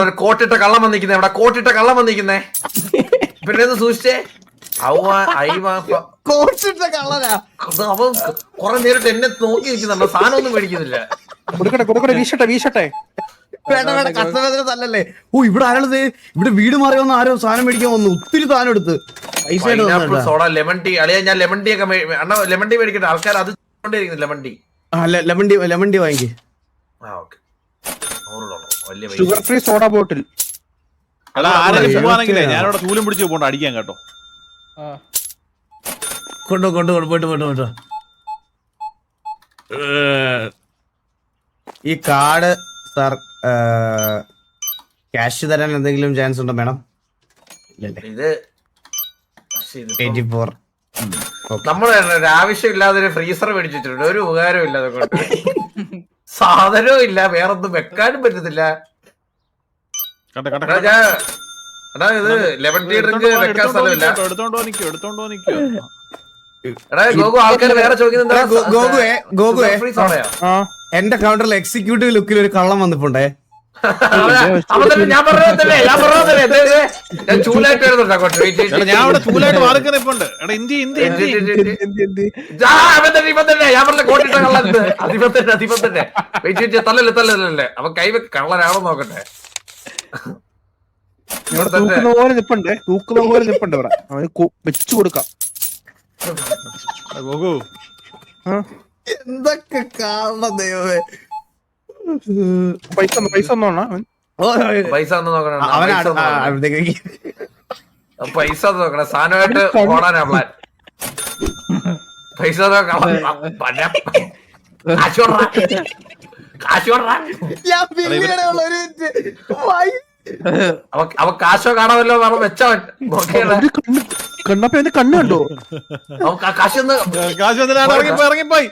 ഒരു കോട്ടിട്ട കള്ളം വന്നിരിക്കുന്നേ ഇവിടെ കോട്ടിട്ട കള്ളം വന്നിരിക്കുന്നേ പിന്നെ സൂക്ഷിച്ചേ കോട്ടിട്ട കള്ളനാ അവൻ കൊറേ നേരിട്ട് എന്നെ നോക്കി നിൽക്കുന്നുണ്ടോ സാധനം ഒന്നും മേടിക്കുന്നില്ല വീശട്ടെ വേണ്ട വേണ്ട കസ്റ്റമേഴ്സിനെ തല്ലല്ലേ. ഓ ഇവിടെ ആരാളത് ഇവിടെ വീട് മാറി വന്ന് ആരോ സാധനം മേടിക്കാൻ വന്നു ഒത്തിരി സാധനം എടുത്ത് പൈസ സോഡ ലെമൺ ടീ അളിയാ ഞാൻ ലെമൺ ടീ ഒക്കെ അണ്ണ ലെമൺ ടീ മേടിക്കട്ടെ ആൾക്കാർ അത് കൊണ്ടിരിക്കുന്നു ലെമൺ ടീ ലെമൺ ടീ വാങ്ങി ഷുഗർ ഫ്രീ സോഡ ബോട്ടിൽ ഞാനവിടെ ചൂലും പിടിച്ച് പോകണ്ട അടിക്കാൻ കേട്ടോ. പോയിട്ട് ഈ കാർഡ് സാർ ക്യാഷ് തരാൻ എന്തെങ്കിലും ചാൻസ് ഉണ്ടോ മാഡം? ഇത് 84 നമ്മള് ആവശ്യമില്ലാതെ ഒരു ഫ്രീസർ മേടിച്ചിട്ടുണ്ട് ഒരു ഉപകാരവും ഇല്ല അതുകൊണ്ട് സാധനവും ഇല്ല വേറൊന്നും വെക്കാനും പറ്റത്തില്ല. എടാ ഇത് ലെമൺ ടീ ഡ്രിങ്ക് വെക്കാൻ സ്ഥലമില്ല. എടാ ഗോകു ആൾക്കാർ വേറെ ഗോകുവേ എന്റെ കൗണ്ടറിൽ എക്സിക്യൂട്ടീവ് ലുക്കിൽ ഒരു കള്ളം വന്നിട്ടുണ്ടേ. ഞാൻ പറഞ്ഞതല്ലേ ഞാൻ ചൂലായിട്ട് ഞാൻ പറഞ്ഞ കോട്ടിട്ട കള്ളൻ അതിപത്തന്നെ തല്ലല്ലേ അവൻ കൈവെക്ക് കള്ളനാണോ നോക്കട്ടെ. തൂക്കുന്ന പോലെ നിപ്പുണ്ട് ഇവിടെ അവന് വെച്ചു കൊടുക്കാം. എന്തൊക്കെ കാണണം ദൈവമേ. പൈസ ഒന്നോണ പൈസ ഒന്ന് നോക്കണം പൈസ ഒന്ന് നോക്കണം സാധനമായിട്ട് ഓടാനാ പ്ലാൻ. പൈസ അവ കാശോ കാണാമല്ലോ നമ്മൾ വെച്ചവൻ കണ്ണപ്പ എന്റെ കണ്ണ് കണ്ടോ? കാശൊന്ന് ഇറങ്ങിപ്പോയി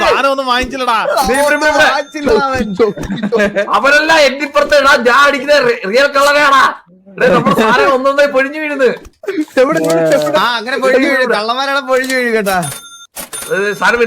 സാധനം ഒന്നും വാങ്ങിച്ചില്ലടാ. അവരെല്ലാം എന്നിപ്പുറത്ത് ഞാൻ അടിക്കുന്ന റിയൽ കളറാണ് നമ്മുടെ സാധനം ഒന്നൊന്നായി പൊഴിഞ്ഞു വീഴുന്നത്. അങ്ങനെ പൊഴിഞ്ഞു വീഴും കള്ളന്മാരാണ് പൊഴിഞ്ഞു വീഴും കേട്ടാ. സാധനം